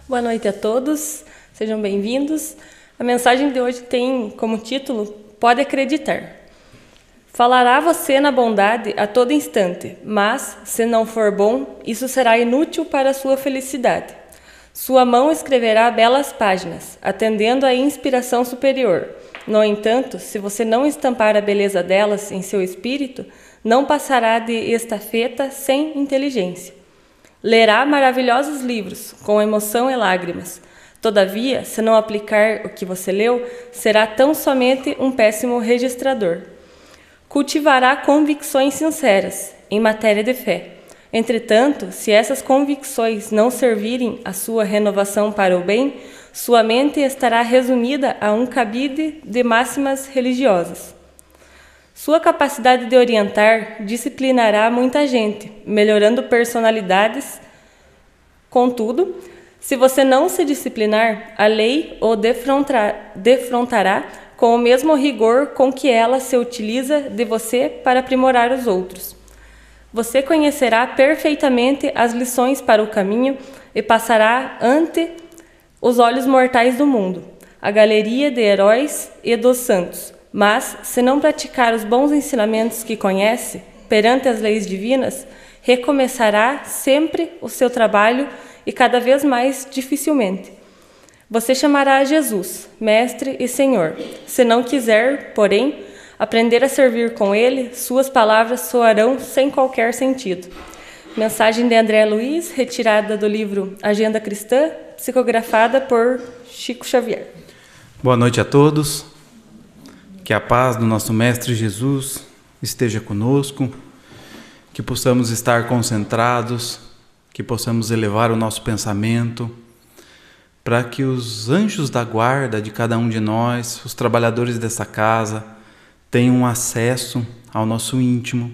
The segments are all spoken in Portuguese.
Boa noite a todos, sejam bem-vindos. A mensagem de hoje tem como título Pode Acreditar. Falará você na bondade a todo instante, mas, se não for bom, isso será inútil para a sua felicidade. Sua mão escreverá belas páginas, atendendo à inspiração superior. No entanto, se você não estampar a beleza delas em seu espírito, não passará de estafeta sem inteligência. Lerá maravilhosos livros, com emoção e lágrimas. Todavia, se não aplicar o que você leu, será tão somente um péssimo registrador. Cultivará convicções sinceras, em matéria de fé. Entretanto, se essas convicções não servirem à sua renovação para o bem, sua mente estará resumida a um cabide de máximas religiosas. Sua capacidade de orientar disciplinará muita gente, melhorando personalidades. Contudo, se você não se disciplinar, a lei o defrontará com o mesmo rigor com que ela se utiliza de você para aprimorar os outros. Você conhecerá perfeitamente as lições para o caminho e passará ante os olhos mortais do mundo, a galeria de heróis e dos santos. Mas, se não praticar os bons ensinamentos que conhece, perante as leis divinas, recomeçará sempre o seu trabalho e cada vez mais dificilmente. Você chamará a Jesus, Mestre e Senhor. Se não quiser, porém, aprender a servir com Ele, suas palavras soarão sem qualquer sentido. Mensagem de André Luiz, retirada do livro Agenda Cristã, psicografada por Chico Xavier. Boa noite a todos. Que a paz do nosso Mestre Jesus esteja conosco, que possamos estar concentrados, que possamos elevar o nosso pensamento, para que os anjos da guarda de cada um de nós, os trabalhadores dessa casa, tenham acesso ao nosso íntimo,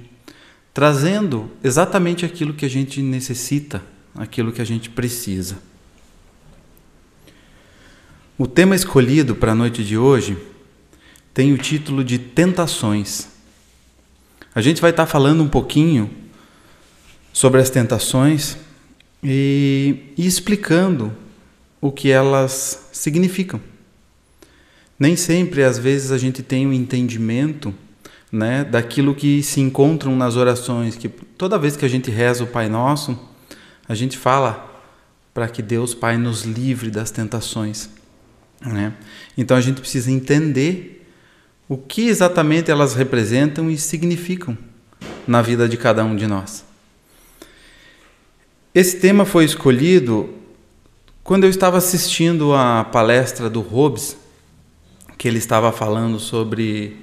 trazendo exatamente aquilo que a gente necessita, aquilo que a gente precisa. O tema escolhido para a noite de hoje tem o título de Tentações. A gente vai estar falando um pouquinho sobre as tentações e explicando o que elas significam. Nem sempre, às vezes, a gente tem um entendimento, né, daquilo que se encontram nas orações, que toda vez que a gente reza o Pai Nosso, a gente fala para que Deus Pai nos livre das tentações, né? Então a gente precisa entender o que exatamente elas representam e significam na vida de cada um de nós. Esse tema foi escolhido quando eu estava assistindo a palestra do Hobbes, que ele estava falando sobre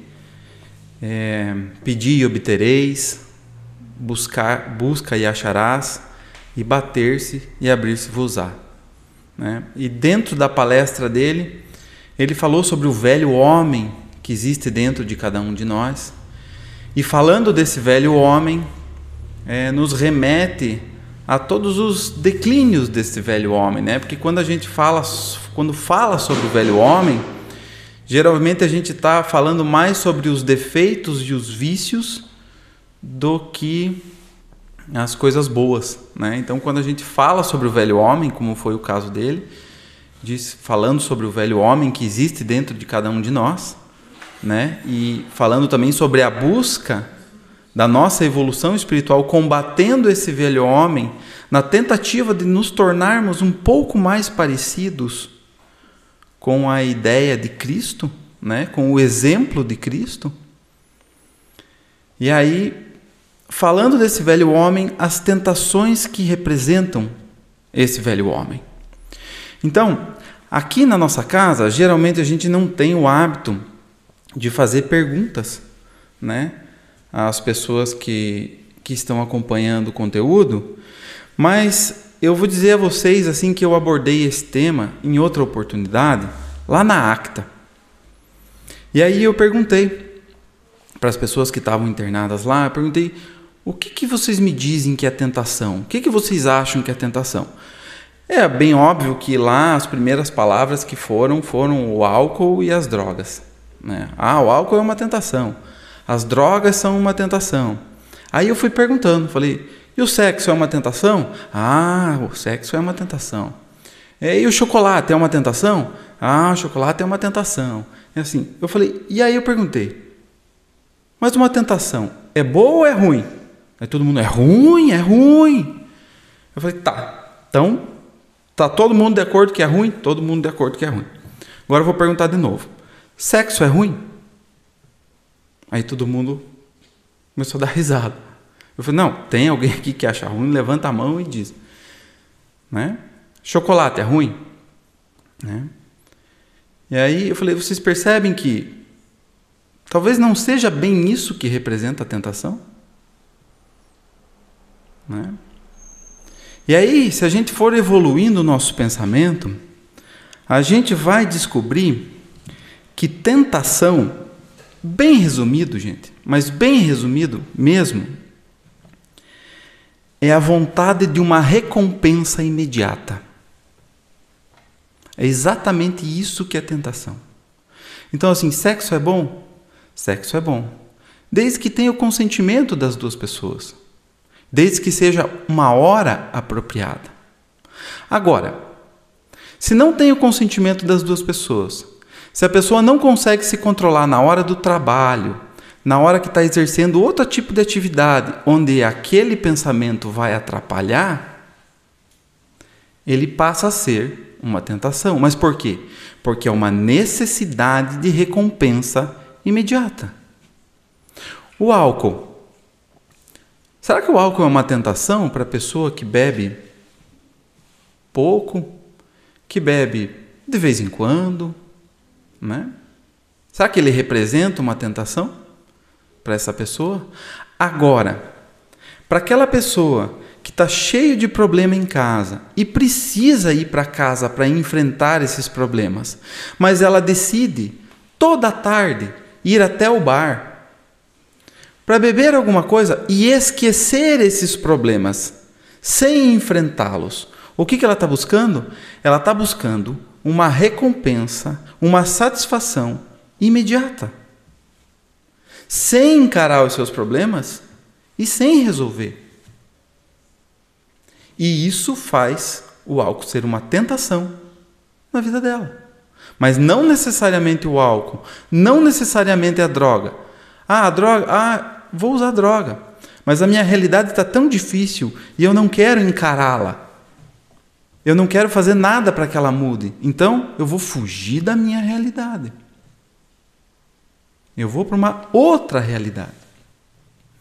pedir e obtereis, busca e acharás, e bater-se e abrir-se-vos-á, né? E dentro da palestra dele, ele falou sobre o velho homem que existe dentro de cada um de nós. E falando desse velho homem, nos remete a todos os declínios desse velho homem, né? Porque quando fala sobre o velho homem, geralmente a gente está falando mais sobre os defeitos e os vícios do que as coisas boas, né? Então, quando a gente fala sobre o velho homem, como foi o caso dele, falando sobre o velho homem que existe dentro de cada um de nós, né? E falando também sobre a busca da nossa evolução espiritual, combatendo esse velho homem, na tentativa de nos tornarmos um pouco mais parecidos com a ideia de Cristo, né? Com o exemplo de Cristo. E aí, falando desse velho homem, as tentações que representam esse velho homem. Então, aqui na nossa casa, geralmente a gente não tem o hábito de fazer perguntas, né, às pessoas que estão acompanhando o conteúdo, mas eu vou dizer a vocês assim que eu abordei esse tema em outra oportunidade, lá na Acta. E aí eu perguntei para as pessoas que estavam internadas lá, eu perguntei, o que vocês me dizem que é tentação? O que vocês acham que é tentação? É bem óbvio que lá as primeiras palavras que foram o álcool e as drogas, né? O álcool é uma tentação, as drogas são uma tentação. Aí eu fui perguntando, falei, e o sexo é uma tentação? O sexo é uma tentação. E o chocolate é uma tentação? Ah, o chocolate é uma tentação. É assim, eu falei, e aí eu perguntei, mas uma tentação é boa ou é ruim? Aí todo mundo, é ruim, é ruim. Eu falei, tá, então, tá todo mundo de acordo que é ruim? Todo mundo de acordo que é ruim. Agora eu vou perguntar de novo, sexo é ruim? Aí todo mundo começou a dar risada. Eu falei, não, tem alguém aqui que acha ruim, levanta a mão e diz. Né? Chocolate é ruim? Né? E aí eu falei, vocês percebem que talvez não seja bem isso que representa a tentação? Né? E aí, se a gente for evoluindo o nosso pensamento, a gente vai descobrir que tentação, bem resumido, gente, mas bem resumido mesmo, é a vontade de uma recompensa imediata. É exatamente isso que é tentação. Então, assim, sexo é bom? Sexo é bom. Desde que tenha o consentimento das duas pessoas. Desde que seja uma hora apropriada. Agora, se não tem o consentimento das duas pessoas, se a pessoa não consegue se controlar na hora do trabalho, na hora que está exercendo outro tipo de atividade, onde aquele pensamento vai atrapalhar, ele passa a ser uma tentação. Mas por quê? Porque é uma necessidade de recompensa imediata. O álcool. Será que o álcool é uma tentação para a pessoa que bebe pouco, que bebe de vez em quando, né? Será que ele representa uma tentação para essa pessoa? Agora, para aquela pessoa que está cheio de problema em casa e precisa ir para casa para enfrentar esses problemas, mas ela decide toda tarde ir até o bar para beber alguma coisa e esquecer esses problemas sem enfrentá-los. O que ela está buscando? Ela está buscando uma recompensa, uma satisfação imediata, sem encarar os seus problemas e sem resolver. E isso faz o álcool ser uma tentação na vida dela. Mas não necessariamente o álcool, não necessariamente a droga. A droga, vou usar droga. Mas a minha realidade está tão difícil e eu não quero encará-la. Eu não quero fazer nada para que ela mude. Então, eu vou fugir da minha realidade. Eu vou para uma outra realidade.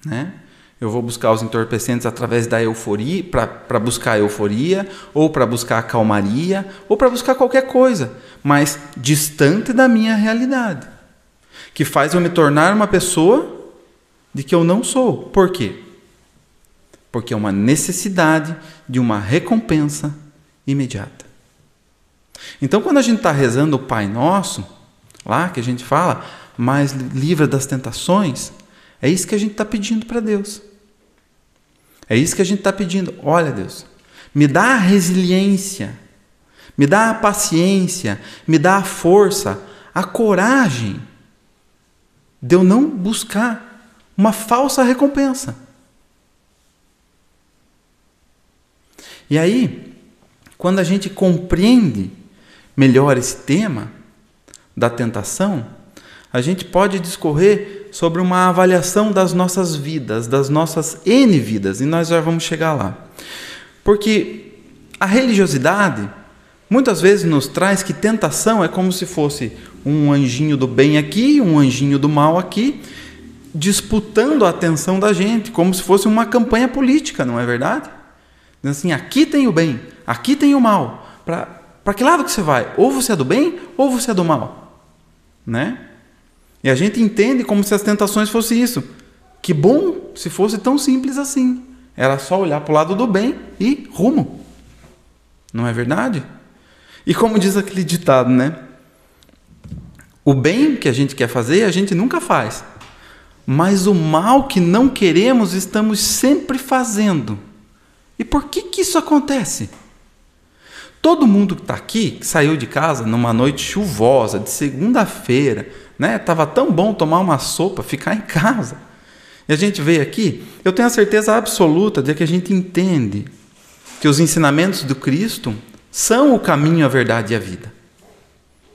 Né? Eu vou buscar os entorpecentes através da euforia, para buscar a euforia, ou para buscar a calmaria, ou para buscar qualquer coisa, mas distante da minha realidade, que faz eu me tornar uma pessoa de que eu não sou. Por quê? Porque é uma necessidade de uma recompensa imediata. Então, quando a gente está rezando o Pai Nosso, lá que a gente fala, mas livra das tentações, é isso que a gente está pedindo para Deus. É isso que a gente está pedindo. Olha, Deus, me dá a resiliência, me dá a paciência, me dá a força, a coragem de eu não buscar uma falsa recompensa. E aí, quando a gente compreende melhor esse tema da tentação, a gente pode discorrer sobre uma avaliação das nossas vidas, das nossas N vidas, e nós já vamos chegar lá. Porque a religiosidade muitas vezes nos traz que tentação é como se fosse um anjinho do bem aqui, um anjinho do mal aqui, disputando a atenção da gente, como se fosse uma campanha política, não é verdade? Assim, aqui tem o bem, aqui tem o mal. Para que lado que você vai? Ou você é do bem, ou você é do mal. Né? E a gente entende como se as tentações fossem isso. Que bom se fosse tão simples assim. Era só olhar para o lado do bem e rumo. Não é verdade? E como diz aquele ditado, né? O bem que a gente quer fazer, a gente nunca faz. Mas o mal que não queremos, estamos sempre fazendo. E por que isso acontece? Todo mundo que está aqui, que saiu de casa numa noite chuvosa, de segunda-feira, né? Estava tão bom tomar uma sopa, ficar em casa. E a gente veio aqui, eu tenho a certeza absoluta de que a gente entende que os ensinamentos do Cristo são o caminho, a verdade e a vida.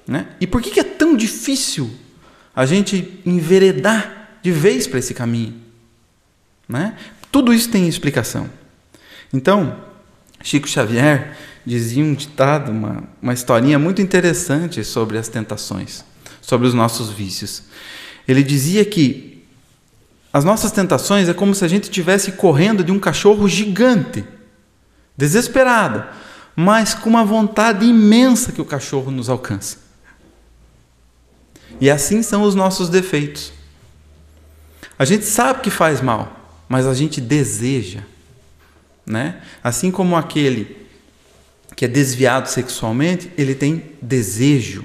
Né? E por que é tão difícil a gente enveredar de vez para esse caminho? Né? Tudo isso tem explicação. Então, Chico Xavier dizia um ditado, uma historinha muito interessante sobre as tentações, sobre os nossos vícios. Ele dizia que as nossas tentações é como se a gente estivesse correndo de um cachorro gigante, desesperado, mas com uma vontade imensa que o cachorro nos alcance. E assim são os nossos defeitos. A gente sabe que faz mal, mas a gente deseja. Né? Assim como aquele que é desviado sexualmente, ele tem desejo.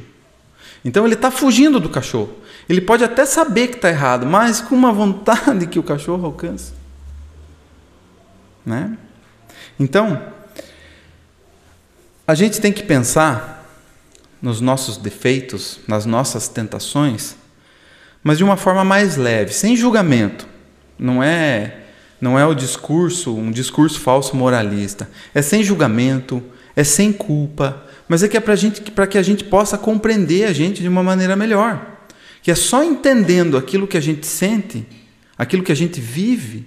Então ele está fugindo do cachorro. Ele pode até saber que está errado, mas com uma vontade que o cachorro alcance. Né? Então, a gente tem que pensar nos nossos defeitos, nas nossas tentações, mas de uma forma mais leve, sem julgamento. Não é um discurso falso moralista. É sem julgamento, é sem culpa, mas é que é para que a gente possa compreender a gente de uma maneira melhor. Que é só entendendo aquilo que a gente sente, aquilo que a gente vive,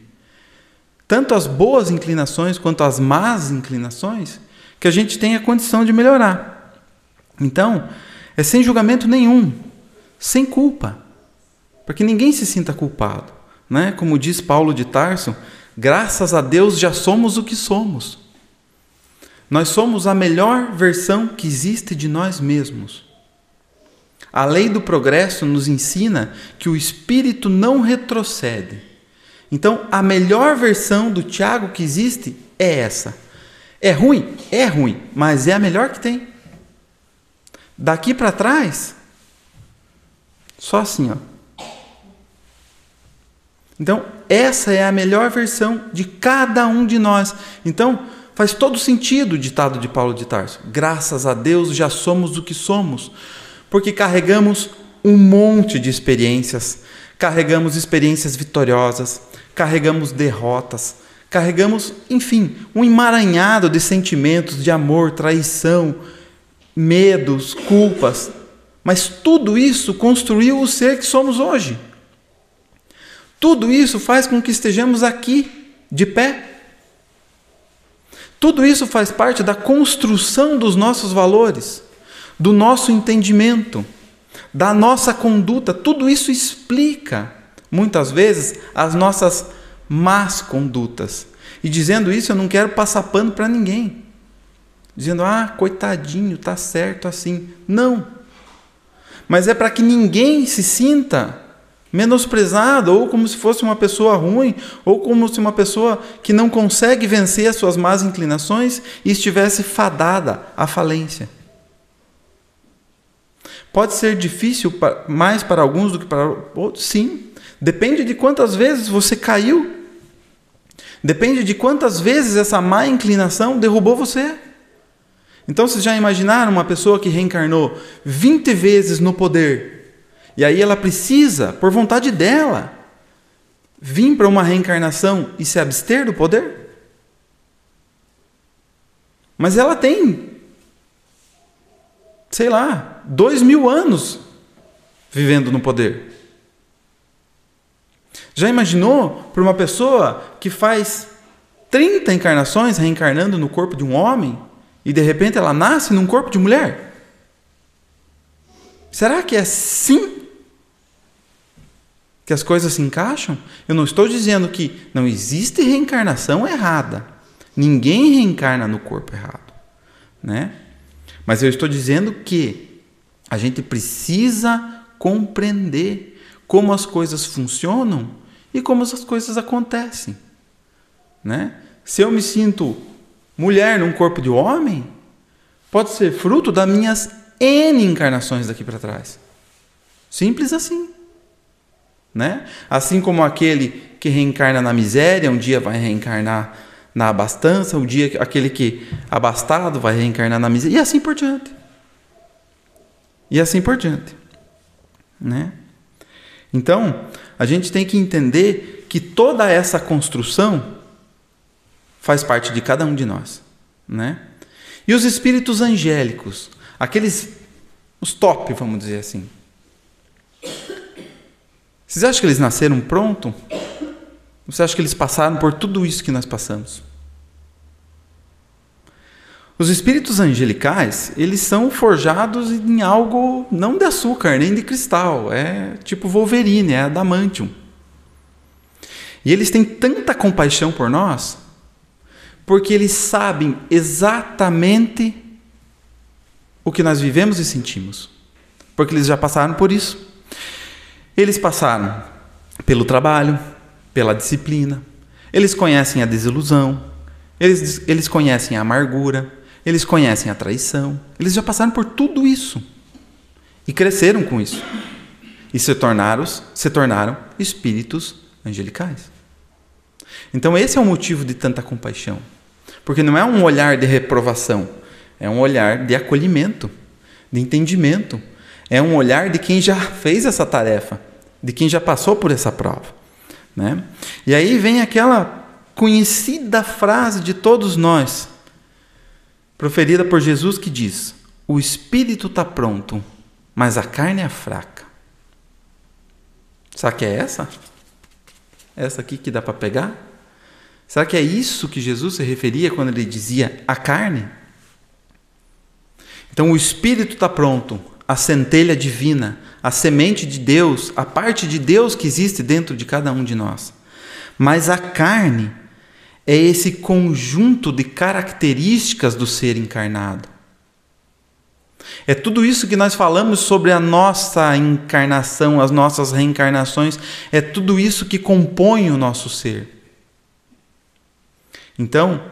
tanto as boas inclinações quanto as más inclinações, que a gente tem a condição de melhorar. Então, é sem julgamento nenhum, sem culpa, para que ninguém se sinta culpado. Né? Como diz Paulo de Tarso, graças a Deus já somos o que somos. Nós somos a melhor versão que existe de nós mesmos. A lei do progresso nos ensina que o espírito não retrocede. Então, a melhor versão do Tiago que existe é essa. É ruim? É ruim, mas é a melhor que tem. Daqui para trás, só assim, ó. Então, essa é a melhor versão de cada um de nós. Então, faz todo sentido o ditado de Paulo de Tarso. Graças a Deus já somos o que somos. Porque carregamos um monte de experiências. Carregamos experiências vitoriosas. Carregamos derrotas. Carregamos, enfim, um emaranhado de sentimentos de amor, traição, medos, culpas. Mas tudo isso construiu o ser que somos hoje. Tudo isso faz com que estejamos aqui, de pé. Tudo isso faz parte da construção dos nossos valores, do nosso entendimento, da nossa conduta. Tudo isso explica, muitas vezes, as nossas más condutas. E dizendo isso, eu não quero passar pano para ninguém. Dizendo, coitadinho, tá certo assim. Não. Mas é para que ninguém se sinta menosprezado, ou como se fosse uma pessoa ruim, ou como se uma pessoa que não consegue vencer as suas más inclinações e estivesse fadada à falência. Pode ser difícil mais para alguns do que para outros? Sim. Depende de quantas vezes você caiu. Depende de quantas vezes essa má inclinação derrubou você. Então, vocês já imaginaram uma pessoa que reencarnou 20 vezes no poder? E aí ela precisa, por vontade dela, vir para uma reencarnação e se abster do poder? Mas ela tem, 2000 anos vivendo no poder. Já imaginou para uma pessoa que faz 30 encarnações reencarnando no corpo de um homem e de repente ela nasce num corpo de mulher? Será que é assim que as coisas se encaixam? Eu não estou dizendo que não existe reencarnação errada. Ninguém reencarna no corpo errado, né? Mas eu estou dizendo que a gente precisa compreender como as coisas funcionam e como as coisas acontecem, né? Se eu me sinto mulher num corpo de homem, pode ser fruto das minhas N encarnações daqui para trás. Simples assim. Né? Assim como aquele que reencarna na miséria, um dia vai reencarnar na abastança, aquele que abastado vai reencarnar na miséria, e assim por diante. E assim por diante. Né? Então, a gente tem que entender que toda essa construção faz parte de cada um de nós. Né? E os espíritos angélicos, os top, vamos dizer assim. Vocês acham que eles nasceram pronto? Você acha que eles passaram por tudo isso que nós passamos? Os espíritos angelicais, eles são forjados em algo não de açúcar, nem de cristal. É tipo Wolverine, é adamantium. E eles têm tanta compaixão por nós, porque eles sabem exatamente o que nós vivemos e sentimos. Porque eles já passaram por isso. Eles passaram pelo trabalho, pela disciplina. Eles conhecem a desilusão. Eles conhecem a amargura. Eles conhecem a traição. Eles já passaram por tudo isso. E cresceram com isso. E se tornaram espíritos angelicais. Então esse é o motivo de tanta compaixão. Porque não é um olhar de reprovação. É um olhar de acolhimento, de entendimento. É um olhar de quem já fez essa tarefa, de quem já passou por essa prova, né? E aí vem aquela conhecida frase de todos nós, proferida por Jesus, que diz: o espírito está pronto, mas a carne é fraca. Será que é essa? Essa aqui que dá para pegar? Será que é isso que Jesus se referia quando ele dizia a carne? Então o espírito está pronto, a centelha divina, a semente de Deus, a parte de Deus que existe dentro de cada um de nós. Mas a carne é esse conjunto de características do ser encarnado. É tudo isso que nós falamos sobre a nossa encarnação, as nossas reencarnações, é tudo isso que compõe o nosso ser. Então,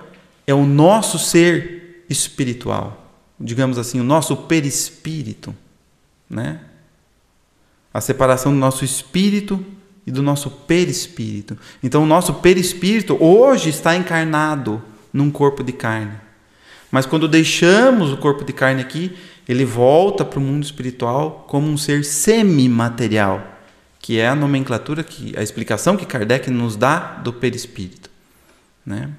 é o nosso ser espiritual, digamos assim, o nosso perispírito, né? A separação do nosso espírito e do nosso perispírito. Então, o nosso perispírito hoje está encarnado num corpo de carne. Mas quando deixamos o corpo de carne aqui, ele volta para o mundo espiritual como um ser semimaterial, que é a nomenclatura, a explicação que Kardec nos dá do perispírito, né?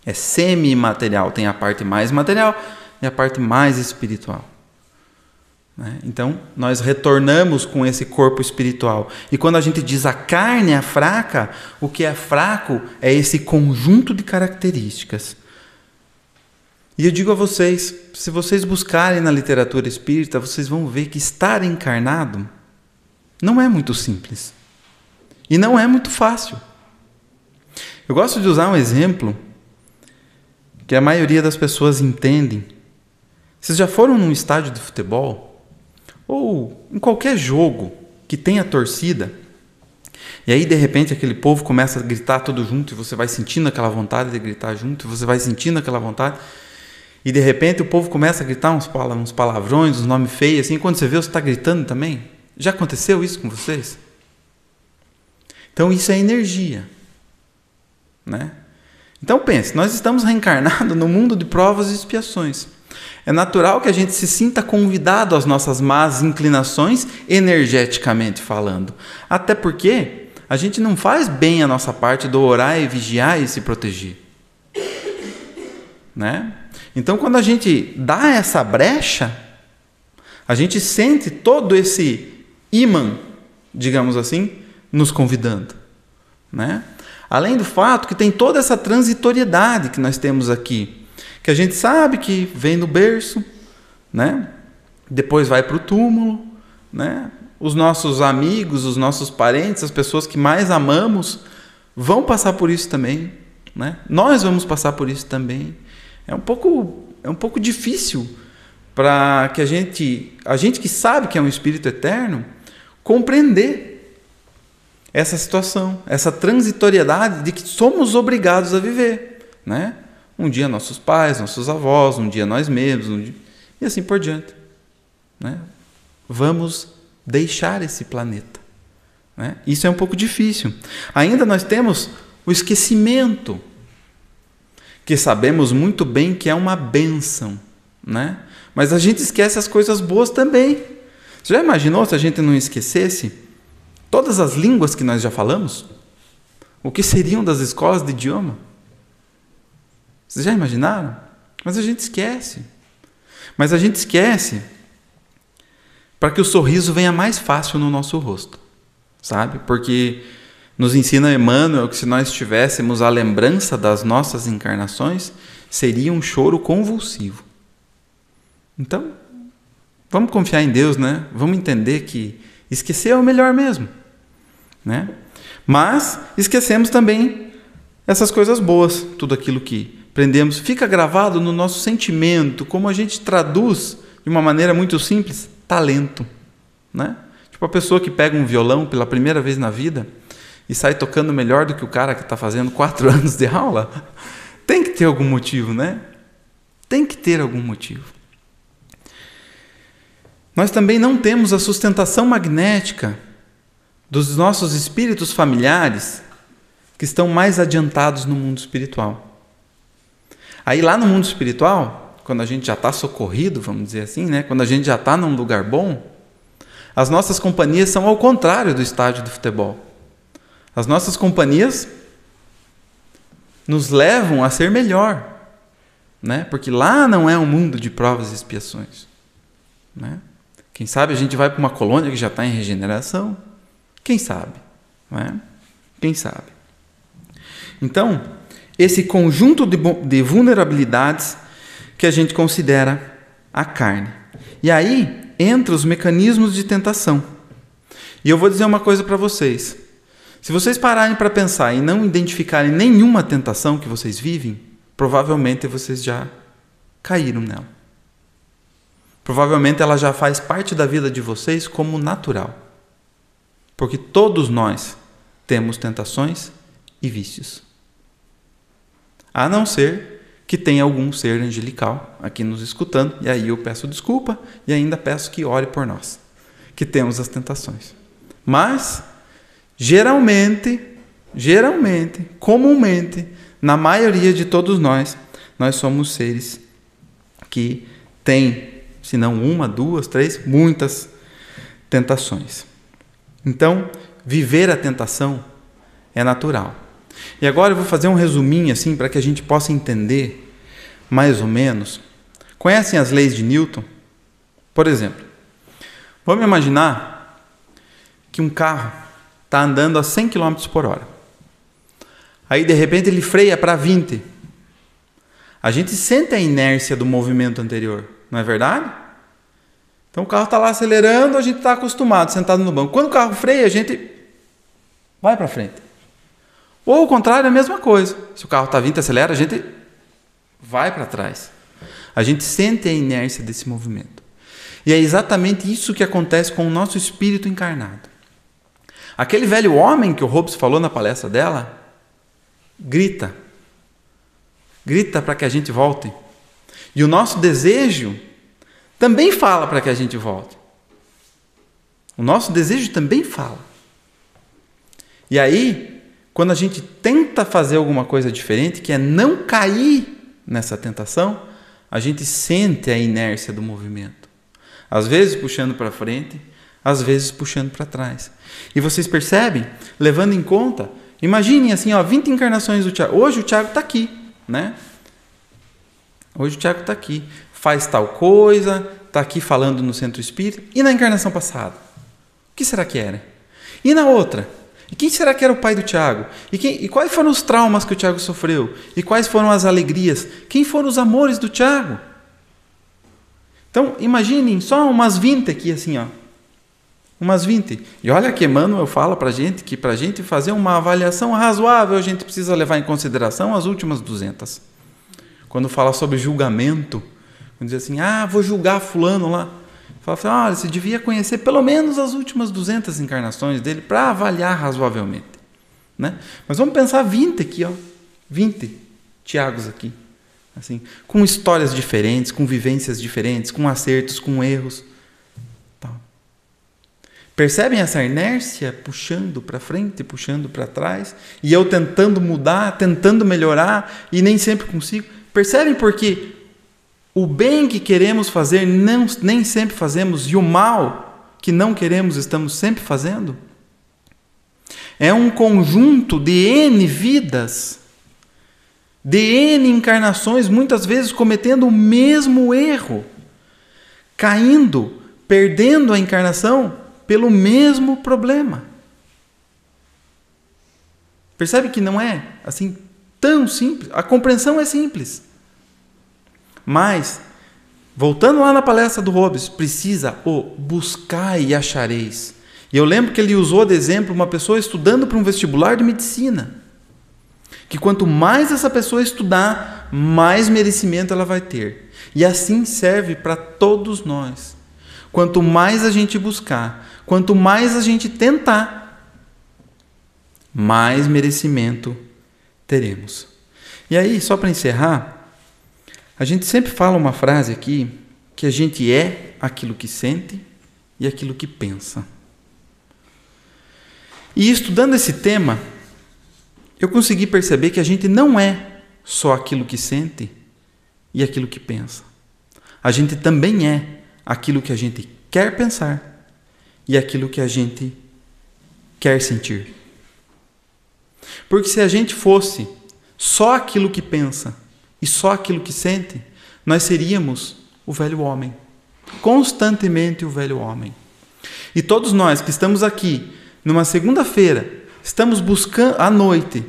É semimaterial, tem a parte mais material e a parte mais espiritual. Então, nós retornamos com esse corpo espiritual. E quando a gente diz a carne é fraca, o que é fraco é esse conjunto de características. E eu digo a vocês, se vocês buscarem na literatura espírita, vocês vão ver que estar encarnado não é muito simples. E não é muito fácil. Eu gosto de usar um exemplo que a maioria das pessoas entendem. Vocês já foram num estádio de futebol? Ou em qualquer jogo que tenha torcida, e aí de repente aquele povo começa a gritar tudo junto, e você vai sentindo aquela vontade de gritar junto, e você vai sentindo aquela vontade, e de repente o povo começa a gritar uns palavrões, uns nomes feios, assim, quando você vê, você está gritando também. Já aconteceu isso com vocês? Então isso é energia, né? Então pense, nós estamos reencarnados no mundo de provas e expiações. É natural que a gente se sinta convidado às nossas más inclinações, energeticamente falando. Até porque a gente não faz bem a nossa parte do orar e vigiar e se proteger, né? Então, quando a gente dá essa brecha, a gente sente todo esse ímã, digamos assim, nos convidando, né? Além do fato que tem toda essa transitoriedade que nós temos aqui, que a gente sabe que vem no berço, né? Depois vai para o túmulo, né? Os nossos amigos, os nossos parentes, as pessoas que mais amamos, vão passar por isso também, né? Nós vamos passar por isso também. É um pouco difícil para que a gente que sabe que é um espírito eterno, compreender essa situação, essa transitoriedade de que somos obrigados a viver, né? Um dia nossos pais, nossos avós, um dia nós mesmos, e assim por diante, né? Vamos deixar esse planeta, né? Isso é um pouco difícil. Ainda nós temos o esquecimento, que sabemos muito bem que é uma bênção, né? Mas a gente esquece as coisas boas também. Você já imaginou se a gente não esquecesse todas as línguas que nós já falamos? O que seriam das escolas de idioma? Vocês já imaginaram? Mas a gente esquece. Mas a gente esquece para que o sorriso venha mais fácil no nosso rosto, sabe? Porque nos ensina Emmanuel que se nós tivéssemos a lembrança das nossas encarnações, seria um choro convulsivo. Então, vamos confiar em Deus, né? Vamos entender que esquecer é o melhor mesmo, né? Mas esquecemos também essas coisas boas, tudo aquilo que aprendemos, fica gravado no nosso sentimento, como a gente traduz de uma maneira muito simples, talento, né? Tipo a pessoa que pega um violão pela primeira vez na vida e sai tocando melhor do que o cara que está fazendo 4 anos de aula, tem que ter algum motivo, né? Tem que ter algum motivo. Nós também não temos a sustentação magnética dos nossos espíritos familiares que estão mais adiantados no mundo espiritual. Aí lá no mundo espiritual, quando a gente já está socorrido, vamos dizer assim, né? Quando a gente já está num lugar bom, as nossas companhias são ao contrário do estádio de futebol. As nossas companhias nos levam a ser melhor, né? Porque lá não é um mundo de provas e expiações, né? Quem sabe a gente vai para uma colônia que já está em regeneração. Quem sabe, né? Quem sabe? Então, esse conjunto de vulnerabilidades que a gente considera a carne. E aí entra os mecanismos de tentação. E eu vou dizer uma coisa para vocês. Se vocês pararem para pensar e não identificarem nenhuma tentação que vocês vivem, provavelmente vocês já caíram nela. Provavelmente ela já faz parte da vida de vocês como natural. Porque todos nós temos tentações e vícios. A não ser que tenha algum ser angelical aqui nos escutando, e aí eu peço desculpa e ainda peço que ore por nós, que temos as tentações. Mas, geralmente, comumente, na maioria de todos nós somos seres que têm, se não 1, 2, 3, muitas tentações. Então, viver a tentação é natural. E agora eu vou fazer um resuminho assim para que a gente possa entender mais ou menos. Conhecem as leis de Newton? Por exemplo, vamos imaginar que um carro está andando a 100 km por hora. Aí de repente ele freia para 20. A gente sente a inércia do movimento anterior, não é verdade? Então o carro está lá acelerando, a gente está acostumado, sentado no banco. Quando o carro freia, a gente vai para frente. Ou ao contrário, é a mesma coisa. Se o carro está 20 e acelera, a gente vai para trás. A gente sente a inércia desse movimento. E é exatamente isso que acontece com o nosso espírito encarnado. Aquele velho homem que o Hobbes falou na palestra dela, grita para que a gente volte. E o nosso desejo também fala para que a gente volte. O nosso desejo também fala. E aí, quando a gente tenta fazer alguma coisa diferente, que é não cair nessa tentação, a gente sente a inércia do movimento. Às vezes puxando para frente, às vezes puxando para trás. E vocês percebem, levando em conta, imaginem assim, 20 encarnações do Tiago. Hoje o Tiago está aqui, né? Hoje o Tiago está aqui, faz tal coisa, está aqui falando no centro espírita. E na encarnação passada? O que será que era? E na outra? E quem será que era o pai do Tiago? E quais foram os traumas que o Tiago sofreu? E quais foram as alegrias? Quem foram os amores do Tiago? Então, imaginem só umas 20 aqui, assim, umas 20. E olha que Emmanuel fala para a gente que para a gente fazer uma avaliação razoável, a gente precisa levar em consideração as últimas 200. Quando fala sobre julgamento, quando diz assim, vou julgar fulano lá. Fala assim, olha, você devia conhecer pelo menos as últimas 200 encarnações dele para avaliar razoavelmente. Né? Mas vamos pensar 20 aqui, 20 Tiagos aqui. Assim, com histórias diferentes, com vivências diferentes, com acertos, com erros. Tal. Percebem essa inércia puxando para frente, puxando para trás? E eu tentando mudar, tentando melhorar e nem sempre consigo. Percebem porque o bem que queremos fazer nem sempre fazemos e o mal que não queremos estamos sempre fazendo? É um conjunto de N vidas de N encarnações, muitas vezes cometendo o mesmo erro, caindo, perdendo a encarnação pelo mesmo problema. Percebe que não é assim tão simples? A compreensão é simples. Mas, voltando lá na palestra do Hobbes, precisa o buscar e achareis. E eu lembro que ele usou de exemplo uma pessoa estudando para um vestibular de medicina. Que quanto mais essa pessoa estudar, mais merecimento ela vai ter. E assim serve para todos nós. Quanto mais a gente buscar, quanto mais a gente tentar, mais merecimento teremos. E aí, só para encerrar, a gente sempre fala uma frase aqui, que a gente é aquilo que sente e aquilo que pensa. E estudando esse tema, eu consegui perceber que a gente não é só aquilo que sente e aquilo que pensa. A gente também é aquilo que a gente quer pensar e aquilo que a gente quer sentir. Porque se a gente fosse só aquilo que pensa e só aquilo que sente, nós seríamos o velho homem. Constantemente o velho homem. E todos nós que estamos aqui, numa segunda-feira, estamos buscando, à noite,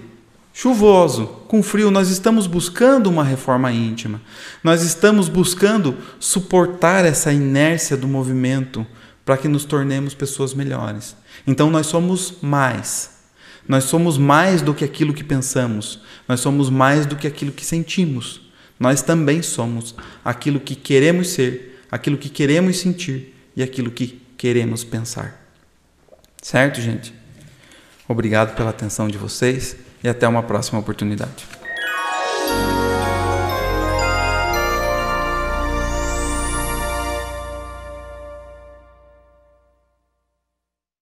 chuvoso, com frio, nós estamos buscando uma reforma íntima. Nós estamos buscando suportar essa inércia do movimento para que nos tornemos pessoas melhores. Então nós somos mais. Nós somos mais do que aquilo que pensamos. Nós somos mais do que aquilo que sentimos. Nós também somos aquilo que queremos ser, aquilo que queremos sentir e aquilo que queremos pensar. Certo, gente? Obrigado pela atenção de vocês e até uma próxima oportunidade.